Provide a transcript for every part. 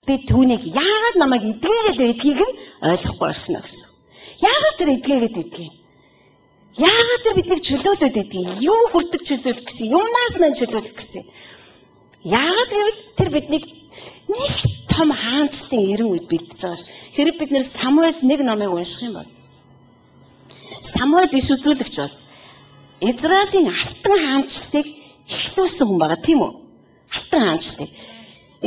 би түүнийг яагаад намайг эдгээгээд байдгийг нь ойлгохгүй орхино гэсэн. Яагаад тэр эдгээгээд байдгийг? Яагаад тэр биднийг чөлөөлөд байдгийг? Юу хүртэж чөлөөлөх гэсэн? Юунаас маань чөлөөлөх гэсэн? Яагаад гэвэл тэр биднийг нэг том хаанчлалын эрен үед бэлдэж байгаа ш. Хэрэг бид нэр Самуэль 1 номыг унших юм бол Самуэль иш үзүүлэгч бол Израилийн алтан хаанчлалыг эхлүүлсэн хүн байгаа тийм үү? Алтан хаанчлалыг.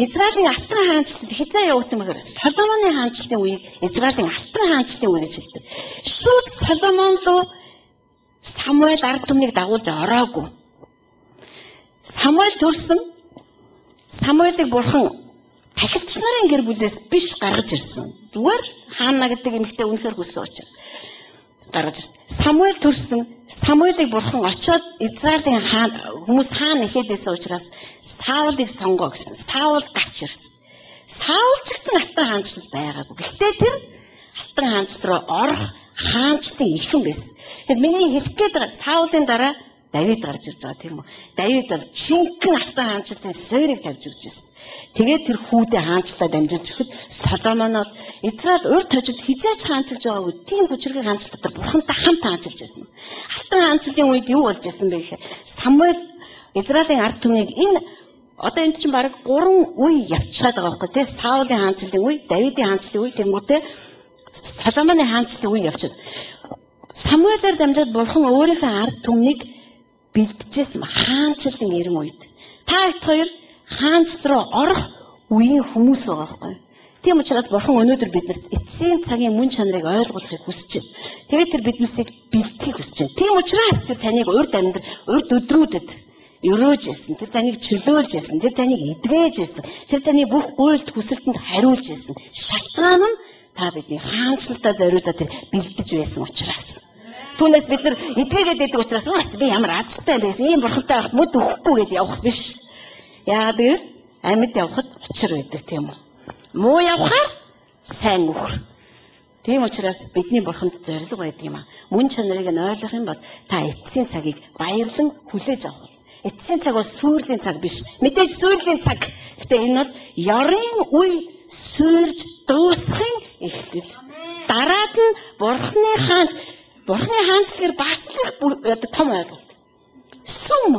Израилийн алтан хаанчлал хэзээ явагдсан бэхээр Соломоны хаанчлалын үеийг Израилийн алтан хаанчлалын үе гэж хэлдэг. Шууд Соломон руу Самуэль ард түмнийг дагуулж ороогүй. Самуэль төрсөн Самуэлийг бурхан тахилч нарын гэр бүлээс биш гаргаж ирсэн. Зүгээр хаана гэдэг эмэгтэй үнэхээр хүссэн учраас гаргаж ирсэн. Самуэль төрсөн Самуэлийг бурхан очоод Израилийн хүмүүс хаана ихэд байсан учраас Саулыг сонгоо гэсэн. Саул гарч ирсэн. Саул ч гэсэн алтан хаанчлал байгаагүй. Гэхдээ тэр алтан хаанчлал руу орох хаанчлалын ихэн байсан. Тэгэхээр миний хэлэх гээд байгаа Саулын дараа Давид гарч ирж байгаа тийм үү? Давид бол жинхэнэ алтан хаанчлалын суурийг тавьж өгч ирсэн. Тэгээд тэр хүүдээ хаанчлалаа дамжуулж өгөхөд Соломон бол Израиль урд хожид хизээж хаанчилж байгаагүй тийм хүчрхэг хаанчлалаар бурхантай хамт хаанчилж байсан. Алтан хаанчлалын үед юу болж байсан бэ гэхээр Самуэль Израилийн ард түмнийг энэ одоо энэ чинь бараг 3 үе явчихад байгаа байхгүй тийм Саулын хаанчлалын үе, Давидын хаанчлалын үе, тэнгуүтэй Соломоны хаанчлалын үе явчихад Самуэлээр дамжаад бурхан өөрийнхөө ард түмнийг бэлдэжсэн хаанчлалын эрен үед. Та хоёр хаанчлал руу орох үеийн хүмүүс байгаа байхгүй. Тийм учраас бурхан өнөөдөр биднэрт эцсийн цагийн мөн чанарыг ойлгуулахыг хүсэж байна. Тэгээд тэр биднээсийг бэлтгэхийг хүсэж байна. Тийм учраас тэр таныг урд өдрүүдэд өрөөж ирсэн. Тэр таныг чөлөөлж ирсэн. Тэр таныг эдгэж ирсэн. Тэр таны бүх гуйлд хүсэлтэнд хариулж ирсэн. Шалтгаан нь та бидний хаанчлалтаа зориулаад тэр бэлдэж байсан учраас. Түүнээс бид нар эдгээгээд байдаг учраас би ямар азтай байсан. Ийм бурхантай авах мод өгөхгүй гэдээ явах биш. Яагаад гэвэл амьд явхад учир байдаг тийм үү? Муу явхаар сайн өгөх. Тийм учраас бидний бурханд зориг байдаг юм аа. Мөн чанарыг нь ойлгох юм бол та эцсийн цагийг баярлан хүлээж авах. Эцсийн цаг бол сүйрлийн цаг биш. Мэдээж сүйрлийн цаг. Гэтэ энэ бол ёрын үе сүйрж дуусахын эхлэл. Дараад нь бурхны хаанчлалаар бас их том ойлголт. Сүм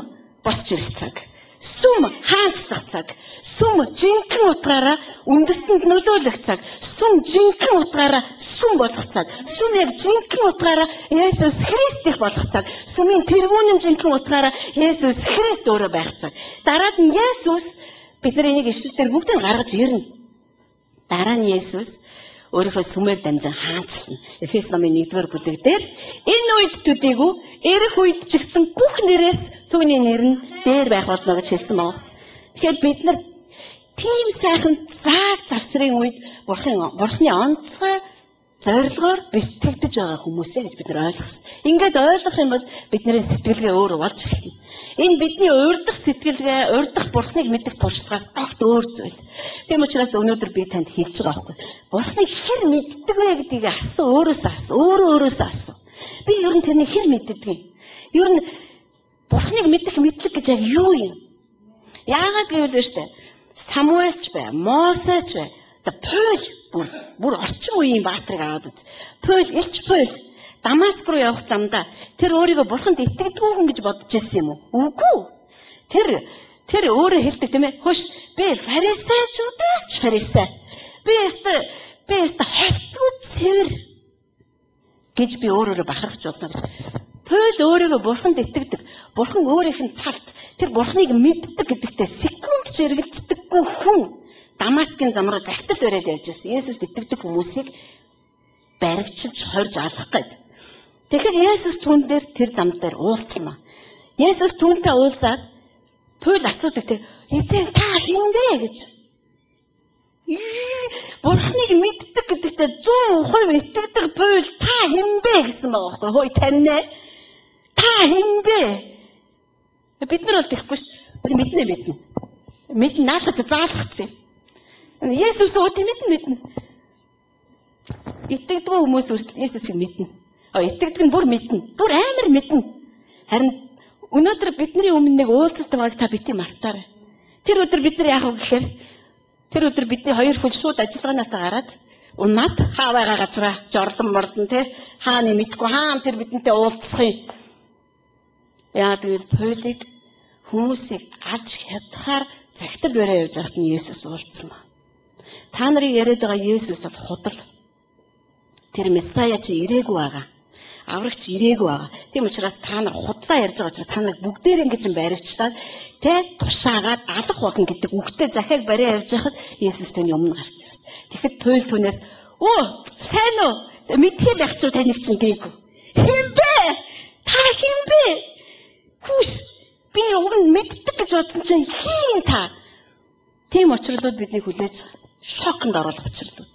босч ирэх цаг. Сүм хаанчлах цаг. Сүм жинхэнэ утгаараа үндэстэнд нөлөөлөх цаг. Сүм жинхэнэ утгаараа сүм болох цаг. Сүм яг жинхэнэ утгаараа Есүс Христ их болох цаг. Сүмийн тэргүүнэн жинхэнэ утгаараа Есүс Христ өөрөө байх цаг. Дараад нь Есүс бидний энийг ишлэлээр бүгдийг гаргаж ирнэ. Дараа нь Есүс өөрийнхөө сүмээр дамжин хаанчлна. Эфес номын 1-р бүлэг дээр энэ үед төдийгүй ирэх үед ч гэсэн бүх нэрээс түүний нэр нь дээр байх болно гэж хэлсэн байна. Тэгэхээр бид нар тийм сайхан зааг завсрын үед бурхны онцгой зорилгоор бэлтгэгдэж байгаа хүмүүсээ гэж бид нар ойлгох. Ингээд ойлгох юм бол бидний сэтгэлгээ өөрөө болж эхэлнэ. Энэ бидний урдах сэтгэлгээ, урдах бурхныг мэдэх туршлагаас огт өөр зүйл. Тийм учраас өнөөдөр би танд хэлж байгаа байхгүй. Бурхныг хэр мэддэг вэ гэдгийг өөрөөсөө асуу. Би ер нь тэрнийг хэр мэддэг юм? Ер нь бурхныг мэдэх мэдлэг гэж яг юу юм? Яагаад гэвэл вэ штэ? Самуэльч бай, Мосеч бай. За Паул бүр орчин үеийн баатрыг аваад үз. Паул Дамаск руу явах замдаа тэр өөрийгөө бурханд итгэдэггүй хүн гэж бодож ирсэн юм уу? Үгүй. Тэр өөрөө хэлдэг тийм ээ. Хөөш би фарисеучудаач фарисей. Би хавцгүй цэвэр гэж би өөрөөрөө бахархаж болсон. Паул өөрийгөө бурханд итгэдэг. Бурхан өөрийнх нь талд тэр бурханыг мэддэг гэдэгтээ секунд ч эргэлддэггүй хүн Дамаскын зам руу загтал бариад явж ирсэн. Есүст итгэдэг хүмүүсийг баригчилж хорж алах гээд. Тэгэхээр Есүс түн дээр тэр зам дээр уулзсан. Есүс түнтэй уулзаад Паул асуудаг те эзэн та хэн бэ гэж. Бурхныг мэддэг гэдэгтээ 100% итгэдэг Паул та хэн бэ гэсэн байгаа байхгүй. Хөөе таньнэ. Та хэн бэ? Бид нар бол тэгэхгүй ш. Мэднэ. Мэднэ наадах заалгацсан. Есүс өөдөө мэднэ. Итгэдэг хүмүүс үртэл Есүсийг мэднэ. Итгэдэг нь бүр мэднэ. Бүр амар мэднэ. Харин өнөөдөр бидний өмнө нэг уулзалт байгааг та бити мартаарай. Тэр өдөр бид нар яах вэ гэхээр Тэр өдөр бидний 2 хөл шууд ажиллагаанаас гараад унаад хаа байгаа газараа жорлон морлон те хааны мэдгүй хаан тэр бидэнтэй уулзах юм. Яа тэгэл Паулийг хүмүүсийг алж хятахаар загтал бариа явж байхад нь Есүс уулзсан ба. Та нарын яриад байгаа Есүс бол худал. Тэр Месая чи ирээгүй байгаа. Аврагч ирээгүй байгаа. Тийм учраас та нар худлаа ярьж байгаа учраас та нар бүгдээр ингэж баривчлаад тэ тушаагаад алах болно гэдэг үгтэй захиаг бариа явж байхад Есүс таны өмнө гарч ирсэн. Тэгэхэд Паул түүнээс "Оо, сайн уу? Мэдхий байх ч таныг чинь гээгүй. Хинбэ? Та хинбэ? Хүс би уг нь мэддэг гэж бодсон чинь хийн та." Тийм учрлууд бидний хүлээж шоконд оруулах учрлууд.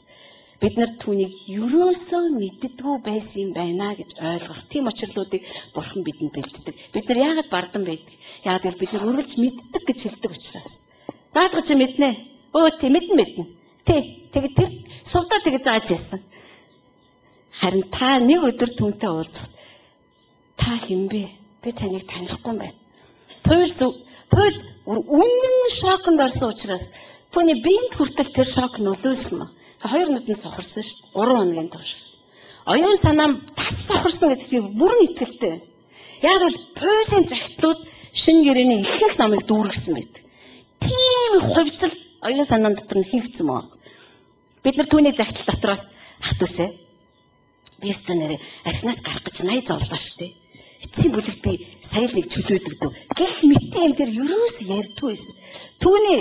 Бид нар түүнийг ерөөсөө мэддэггүй байсан юм байна гэж ойлгох. Тийм учрлуудыг Бурхан бидэнд бэлддэг. Бид нар яагаад бардан байдаг? Яагаад гэвэл бид нар үргэлж мэддэг гэж хэлдэг учраас. Наадах чи мэднэ. Өө тийм мэднэ. Тэгээд тэр сувдаа тэгээд зааж ирсэн. Харин та нэг өдөр түүнтэй уулзах. Та хэн бэ? Би таныг танихгүй юм байна. Паул үнэн шоконд орсон учраас түүний биед хүртэл тэр шок нөлөөлсөн нь. 2 минутанд сохорсон шүү дээ. 3 хоногийн турш. Оюун санаа тас сохорсон гэж би бүрэн итгэлтэй. Яг л Паулийн загтлууд шинэ гэрээний ихэнх намыг дүүргэсэн байдаг. Тийм хувьсэл оюун санаан дотор нь хийгдсэн мөн. Бид нар түүний загтал дотроос ах дүүсээ. Би өстө нэрээ архинаас гарах гэж 80 зовлоо шүү дээ. Эцсийн бүлэгт би сая л нэг чөлөөлөгдөв. Гэх мэт юм тэр юроос ярьдгүй байсан. Түүний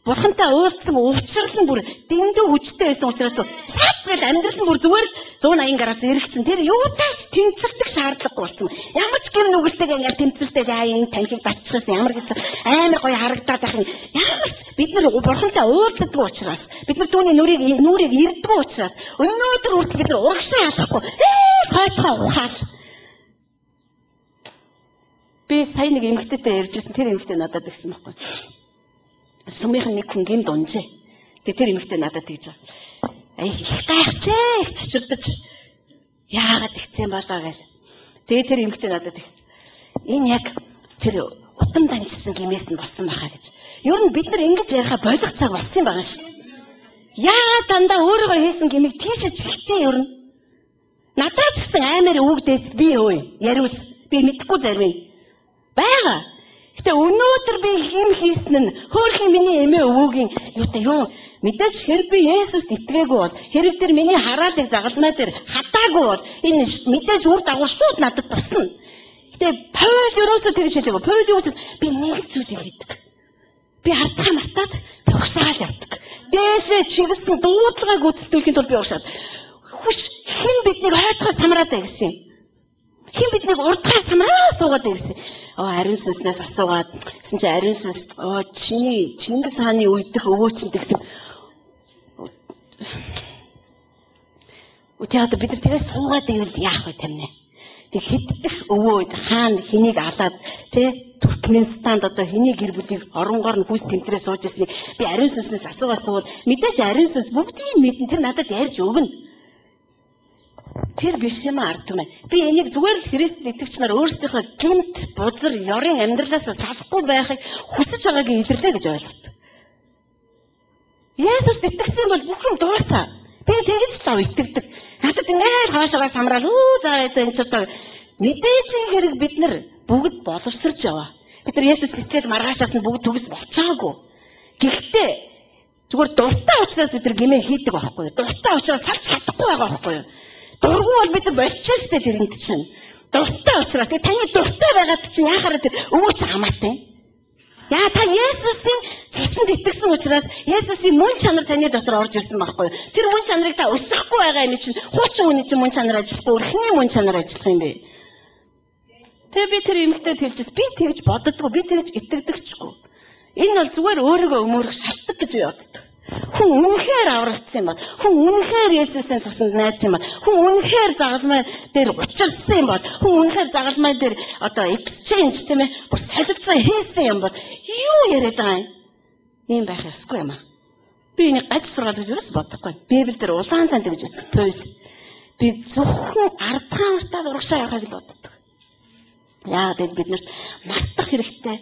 Бурхантай уулзсан уучрал нь бүр дэндүү хүчтэй байсан учраас сад бил амьдрал нь бүр зүгээр л 180 градус эргэсэн. Тэр юутаач тэмцэлдэх шаардлагагүй болсон. Ямар ч гэр нүгэлтэйг ингээд тэмцэлтэй энэ танхиг батчихсан ямар гэсэн амар гоё харагдаад байх юм. Ямар ч бид нар Бурхантай уулздаг учраас бид нар түүний нүрийг ирдэггүй учраас өнөөдөр хүртэл бид нар урагшаа ялахгүй хойтхоо ухаал. Би сая нэг эмэгтэйтэй ярьжсэн тэр эмэгтэй надад гэсэн байхгүй. Сумынх нэг хүн гин дунжээ. Тэр эмэгтэй надад тэгж байгаа. Их гайхчээ, их цочирдож. Яагаад тэгсэн болоо гэж. Тэр эмэгтэй надад тэгсэн. Энэ яг тэр утам данжсан гимээс нь болсон байхаа гэж. Ер нь бид нар ингэж ярихаа болох цаг болсон юм байгаа шүү. Яагаад дандаа өөрийгөө хийсэн гимийг тийш чихтэй ер нь. Надад ч гэсэн амар өвгдээс би өө яриул. Би мэдэхгүй зарим байгаа. Гэтэ өнөөдөр би хим хийсэн нь хөөрхийн миний эмээ өвөгийн юу мэдээж хэрэг би Есүст итгээгүй бол хэрэг тэр миний хараалыг загалмай дээр хатаагүй бол энэ мэдээж үр дагавар шууд надад тусна. Гэтэ Паул ерөөсөө тэр шилээгөө. Паул юу гэж би нэг зүйлийг хийдэг. Би хартаа мартаад угсаал явдаг. Дээшээ чиглэсэн дуудлагыг үтсдүүлэхийн тулд би угсаад. Хүш хэн биднийг хойтгоо самраад байгаа гэсэн юм. Хэн биднийг урдгай самраа суугаад ирсэн. Ариун сүнснээс асуугаад гэсэн чи ариун сүнс чиний Чингис хааны үедх өвөө чинь гэсэн. Тэгээд бид нар тэгээ суугаад ивэл яах вэ тамина. Тэг хэддэх өвөө хаан хэнийг алаад тэ Туркменстанд одоо хэний гэр бүлийг оронгоор нь хүс тэмдрээ сууж ирснийг би ариун сүнснээс асуугаад мэдээж ариун сүнс бүгдийг мэдэн тэр надад ярьж өгнө. Тэр биш юм ард түмэн. Би энийг зүгээр л Христ итгэгч нар өөрсдийнхөө гинт бузар ёрын амьдралаас салахгүй байхыг хүсэж байгаагийн илэрлээ гэж ойлгодог. Есүс итгэсэн бол бүх юм дуусаа. Би тэгж тав итгэдэг. Надад ингээд хаашаа самраал заа энэ ч одоо мэдээж хэрэг бид нар бүгд боловсрч яваа. Бид нар Есүс итгэл маргаашаас нь бүгд төгс болцоогүй. Гэхдээ зүгээр дуртай учраас бид нар гэмээ хийдэг байхгүй юу? Дуртай учраас салж чадахгүй байгаа байхгүй юу? Дургуй бол бид нар болчихсон шүү дээ тэрэнд чинь. Дуртай учраас таны дуртай байгаад чинь яхаараа тэр өвөөч хамаатай. Яа та Есүсийн цуснд итгэсэн учраас Есүсийн мөн чанар таны дотор орж ирсэн байхгүй юу? Тэр мөн чанарыг та өсөхгүй байгаа юм чинь хуучин хүний чинь мөн чанар ажиллахгүй өрхний мөн чанар ажиллах юм бэ. Тэгээ би тэр эмэгтэй хэлжээс би тэгж боддоггүй, би тэгж итгэдэгчгүй. Энэ бол зүгээр өөрийгөө өмөрөх шалтгаан гэж би боддог. Хүн үнэхээр аврагдсан юм бол, хүн үнэхээр Есүсийн цуснд найдсан юм бол, хүн үнэхээр загалмай дээр учирсан юм бол, хүн үнэхээр загалмай дээр одоо exchange тийм ээ, бүр солилцоо хийсэн юм бол юу яриад байгаа юм? Ийм байх ёсгүй юм аа. Би энийг гаж сургаал гэж юус бодохгүй. Библиэлд улаан цанд гэж үзсэн. Паул. Би зөвхөн ардхан мартаад урагшаа явахыг л боддог. Яагаад гэвэл бид нарт мартах хэрэгтэй.